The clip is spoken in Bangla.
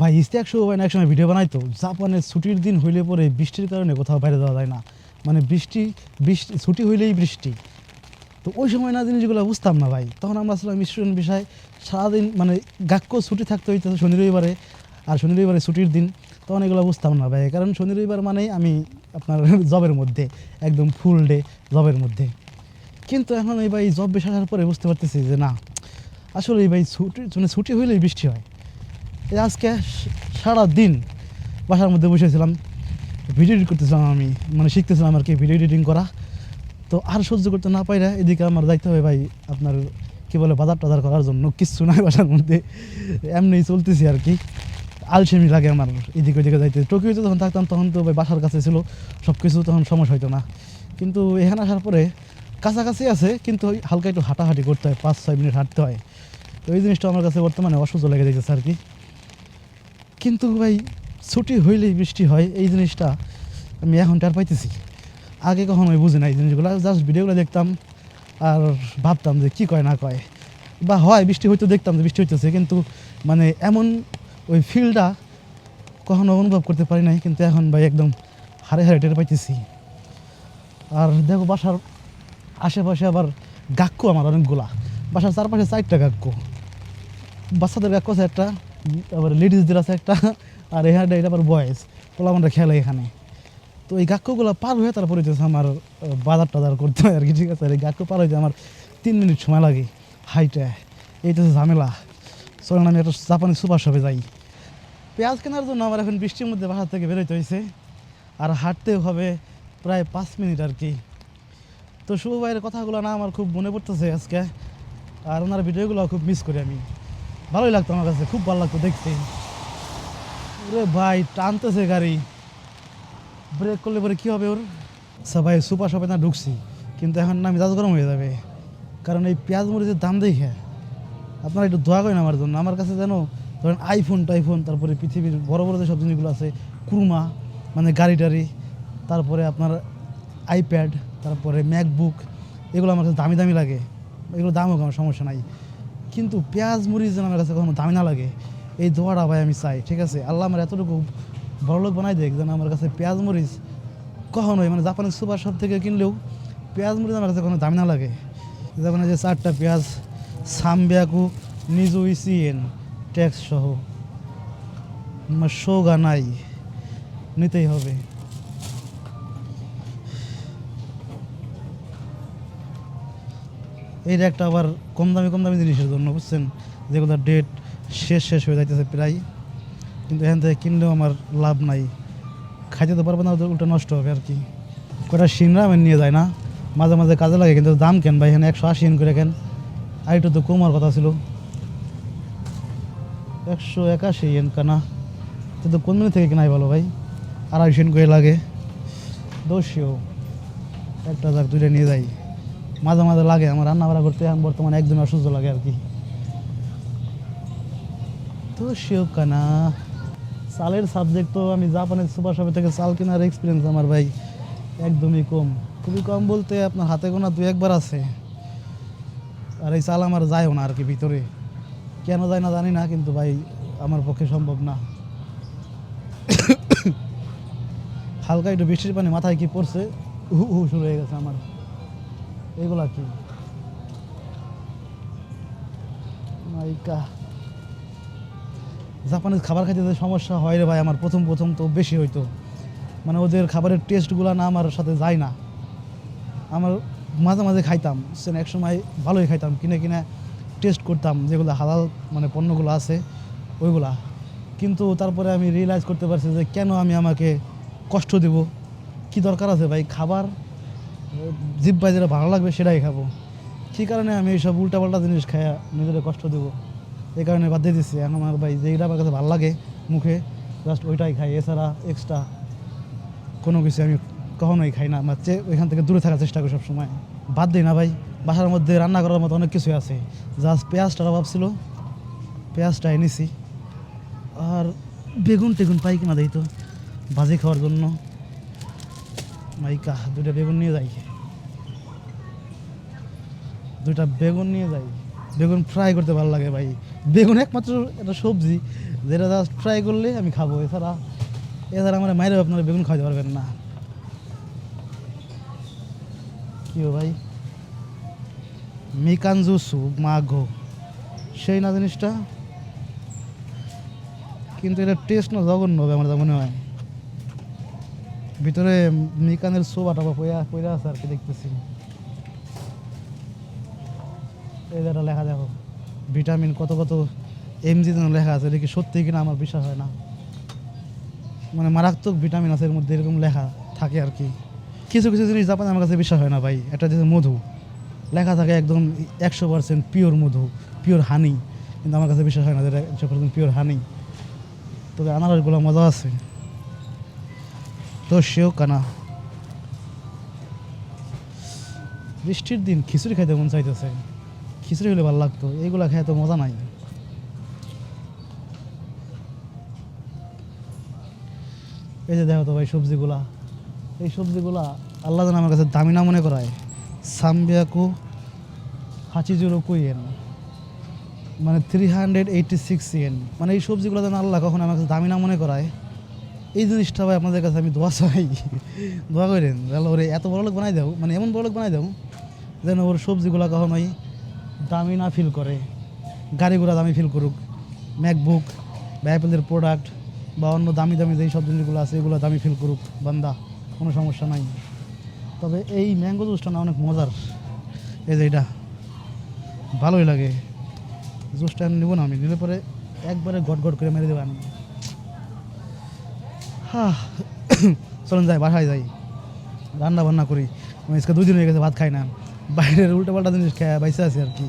ভাই ইস্তেক শো হয় না, একসময় ভিডিও বানাইতো জাপানে ছুটির দিন হইলে পরে বৃষ্টির কারণে কোথাও বাইরে যাওয়া যায় না, মানে বৃষ্টি বৃষ্টি ছুটি হইলেই বৃষ্টি। তো ওই সময় না জিনিসগুলো বুঝতাম না ভাই, তখন আমরা আসলাম স্টুডেন্ট বিষয়, সারাদিন মানে গাক্য ছুটি থাকতে হইতো শনি রবিবারে, আর শনি রবিবারে ছুটির দিন, তখন এগুলো বুঝতাম না ভাই, কারণ শনি রবিবার মানেই আমি আপনার জবের মধ্যে, একদম ফুল ডে জবের মধ্যে। কিন্তু এখন এই ভাই জব বেশ আসার পরে বুঝতে পারতেছি যে না, আসলে এই ভাই ছুটি মানে ছুটি হইলেই বৃষ্টি হয়। এই আজকে সারা দিন বাসার মধ্যে বসেছিলাম, ভিডিও এডিট করতেছিলাম আমি, মানে শিখতেছিলাম আর কি ভিডিও এডিটিং করা। তো আর সহ্য করতে না পাইরা এদিকে আমার যাইতে হবে ভাই আপনার কী বলে বাজার টাজার করার জন্য, কিচ্ছু নাই বাসার মধ্যে, এমনি চলতেছি আর কি। আলসেমি লাগে আমার এদিকে ওইদিকে যাইতে। টোকিওতে যখন থাকতাম তখন তো ভাই বাসার কাছে ছিল সব কিছু, তখন সমস্যা হইতো না। কিন্তু এখানে আসার পরে কাছাকাছি আছে, কিন্তু ওই হালকা একটু হাঁটাহাঁটি করতে হয়, 5-6 মিনিট হাঁটতে হয়। তো এই জিনিসটা আমার কাছে বর্তমানে অসহ্য লেগে যাইতেছে আর কি। কিন্তু ভাই ছুটি হইলেই বৃষ্টি হয়, এই জিনিসটা আমি এখন টের পাইতেছি, আগে কখনোই বুঝি না এই জিনিসগুলো। জাস্ট ভিডিওগুলো দেখতাম আর ভাবতাম যে কী কয় না কয়, বা হয় বৃষ্টি হইতে দেখতাম যে বৃষ্টি হইতেছে, কিন্তু মানে এমন ওই ফিলটা কখনো অনুভব করতে পারি নাই। কিন্তু এখন ভাই একদম হারে হারে টের পাইতেছি। আর দেখো বাসার আশেপাশে আবার গাক্য আমার অনেকগুলা, বাসার চারপাশে 4টা গাক্য, বাচ্চাদের গাক্য আছে একটা, আবার লেডিসদের আছে একটা, আর এখানে এটা আবার বয়েজ পোলাপানরা খেলে এখানে। তো এই গাক্যগুলো পার হয়ে তারপরে হচ্ছে আমার বাজার টাজার করতে হয় আর কি, ঠিক আছে। আর এই গাক্য পার হইতে আমার 3 মিনিট সময় লাগে হাইটে, এইটা হচ্ছে ঝামেলা। চলেন আমি একটা জাপানি সুপার শপে যাই। পেঁয়াজ কেনার জন্য আমার এখন বৃষ্টির মধ্যে বাসা থেকে বেরোইতে হয়েছে, আর হাঁটতেও হবে প্রায় 5 মিনিট আর কি। তো শুভ ভাইয়ের কথাগুলো না আমার খুব মনে পড়তেছে আজকে, আর ওনার ভিডিওগুলো খুব মিস করি আমি। ভালোই লাগতো আমার কাছে, খুব ভালো লাগতো দেখতে। ওরে ভাই টানতেছে গাড়ি, ব্রেক করলে পরে কী হবে ওর। আচ্ছা ভাই সুপার শপে না ঢুকছি, কিন্তু এখন না মেজাজ গরম হয়ে যাবে, কারণ এই পেঁয়াজ মরিচের দাম দেখে আপনারা একটু দোয়া করেন আমার জন্য। আমার কাছে যেন ধরেন আইফোন টাইফোন, তারপরে পৃথিবীর বড় বড় যেসব জিনিসগুলো আছে, কুরমা মানে গাড়ি টাড়ি, তারপরে আপনার আইপ্যাড, তারপরে ম্যাকবুক, এগুলো আমার কাছে দামি দামি লাগে। এগুলো দাম হোক আমার সমস্যা নাই, কিন্তু পেঁয়াজ মরিচ যেন আমার কাছে কখনো দামি না লাগে, এই দোয়াটা ভাই আমি চাই, ঠিক আছে। আল্লাহ আমার এতটুকু বড়লোক বানাই দেখ যেন আমার কাছে পেঁয়াজ মরিচ কখনোই মানে জাপানিজ সুপার শপ থেকে কিনলেও পেঁয়াজ মরিচ আমার কাছে কোনো দামি না লাগে। যেমন যে 4টা পেঁয়াজ সামবিয়াকু নিজু ইসিএন ট্যাক্স সহ সোগা নাই, নিতেই হবে। এইটা একটা আবার কম দামি জিনিসের জন্য, বুঝছেন, যেগুলো ডেট শেষ হয়ে যাইতেছে প্রায়, কিন্তু এখান থেকে কিনলেও আমার লাভ নাই, খাইতে তো পারবো না, উল্টা নষ্ট হবে আর কি। কটা সিনরা আমি নিয়ে যায় না, মাঝে মাঝে কাজে লাগে, কিন্তু দাম কেন ভাই এখানে 180 ইন করে কেন, আর একটু তো কমার কথা ছিল, 181 ইন কানা, তো কোন দিন থেকে কেনাই ভালো ভাই, 250 ইন করে লাগে, দোষীয় একটা যাক 2টা নিয়ে যাই। মাঝে মাঝে লাগে আমার রান্না বাড়া করতে, এখন বর্তমানে একদম অসুস্থ লাগে আর কি, দোষীয় কানা। চালের সাবজেক্ট তো আমি জাপানের সুপার শপে থেকে চাল কেনার এক্সপিরিয়েন্স আমার ভাই একদমই কম, খুবই কম বলতে আপনার হাতে গোনা 2-1 বার আছে। আর এই চাল আমার যায়ও না আর কি ভিতরে, কেন যায় না জানি না, কিন্তু ভাই আমার পক্ষে সম্ভব না। হালকা একটু বৃষ্টির পানি মাথায় কি পড়ছে, হু শুরু হয়ে গেছে আমার। এগুলা কি মাইকা, জাপানিজ খাবার খাইতে যে সমস্যা হয় রে ভাই আমার, প্রথম তো বেশি হইতো, মানে ওদের খাবারের টেস্টগুলো না আমার সাথে যায় না। আমার মাঝে মাঝে খাইতাম, এক সময় ভালোই খাইতাম, কিনে কিনে টেস্ট করতাম যেগুলো হালাল মানে পণ্যগুলো আছে ওইগুলা। কিন্তু তারপরে আমি রিয়েলাইজ করতে পারছি যে কেন আমি আমাকে কষ্ট দেব, কি দরকার আছে ভাই, খাবার জিহ্বায় যেটা ভালো লাগবে সেটাই খাবো, কী কারণে আমি এইসব উল্টাপাল্টা জিনিস খাই নিজের কষ্ট দেবো, এই কারণে বাদ দিয়ে দিচ্ছি। এখন আমার ভাই যেটা আমার কাছে ভালো লাগে মুখে জাস্ট ওইটাই খাই, এছাড়া এক্সট্রা কোনো কিছু আমি কখনোই খাই না, আমার ওইখান থেকে দূরে থাকার চেষ্টা করি সবসময়, বাদ দিই না ভাই। বাসার মধ্যে রান্না করার মতো অনেক কিছুই আছে, জাস্ট পেঁয়াজটার অভাব ছিল, পেঁয়াজটা এনেছি, আর বেগুন টেগুন পাই কিনা দেই তো ভাজি খাওয়ার জন্য, মাইকা 2টা বেগুন নিয়ে যাই, 2টা বেগুন নিয়ে যাই, বেগুন ফ্রাই করতে ভালো লাগে ভাই, বেগুন একমাত্র একটা সবজি যেটা জাস্ট ট্রাই করলে আমি খাবো, এছাড়া আমার মায়েরও আপনারা বেগুন খাওয়াতে পারবেন না। কি ভাই, মিকান জুসু মাঘো, সেই না জিনিসটা, কিন্তু এটা টেস্ট না জঘন্য হবে আমার যা মনে হয়। ভিতরে মিকানের সোবাটা পয়রা আছে আর কি, দেখতেছি এই যেটা লেখা দেখো, ভিটামিন কত কত এমজি লেখা আছে, এটা কি সত্যি কিনা আমার বিশ্বাস হয় না। মানে মারাত্মক ভিটামিন আছে এর মধ্যে, এরকম লেখা থাকে আর কি। কিছু কিছু জিনিস জাপানে আমার কাছে বিশ্বাস হয় না ভাই। একটা যে মধু লেখা থাকে একদম 100% পিওর মধু, পিওর হানি, কিন্তু আমার কাছে বিশ্বাস হয় না যেটা 100% পিওর হানি। তবে আনারসগুলো মজা আছে, তো সেও কানা। বৃষ্টির দিন খিচুড়ি খাইতে মন চাইতেছে, খিচুড়ি হলে ভালো লাগতো, এইগুলা খেয়ে তো মজা নাই। এই যে দেখো তো ভাই সবজিগুলা, এই সবজিগুলা আল্লাহ যেন আমার কাছে দামি না মনে করায়। সাম্বিয়াকু হাচিজুরো কুইয়েন, মানে 386 ইয়েন, মানে এই সবজিগুলো যেন আল্লাহ কখন আমার কাছে দামি না মনে করায়। এই জিনিসটা ভাই আপনাদের কাছে আমি দোয়া চাই, দোয়া করেন তাহলে ওরে এত বড় লোক বানাই দাও, মানে এমন বড় লোক বানাই দাও যেন ওর সবজিগুলো কখনোই দামি না ফিল করে, গাড়ি ঘোড়া দামি ফিল করুক, ম্যাকবুক বা অ্যাপেলের প্রোডাক্ট বা অন্য দামি দামি যেই সব জিনিসগুলো আছে এগুলো দামি ফিল করুক বান্দা, কোনো সমস্যা নাই। তবে এই ম্যাঙ্গো জুসটা না অনেক মজার, এই যে এটা ভালোই লাগে। জুসটা নেব না, আমি নিলে পরে একবারে গট গট করে মেরে দেবো আমি। হ্যাঁ, চলেন যাই, বাসায় যাই, রান্না বান্না করি। আমি আজকে 2 দিন হয়ে গেছে ভাত খাই না, বাইরের উল্টো পাল্টা জিনিস খাই বাইসে আছি আর কি।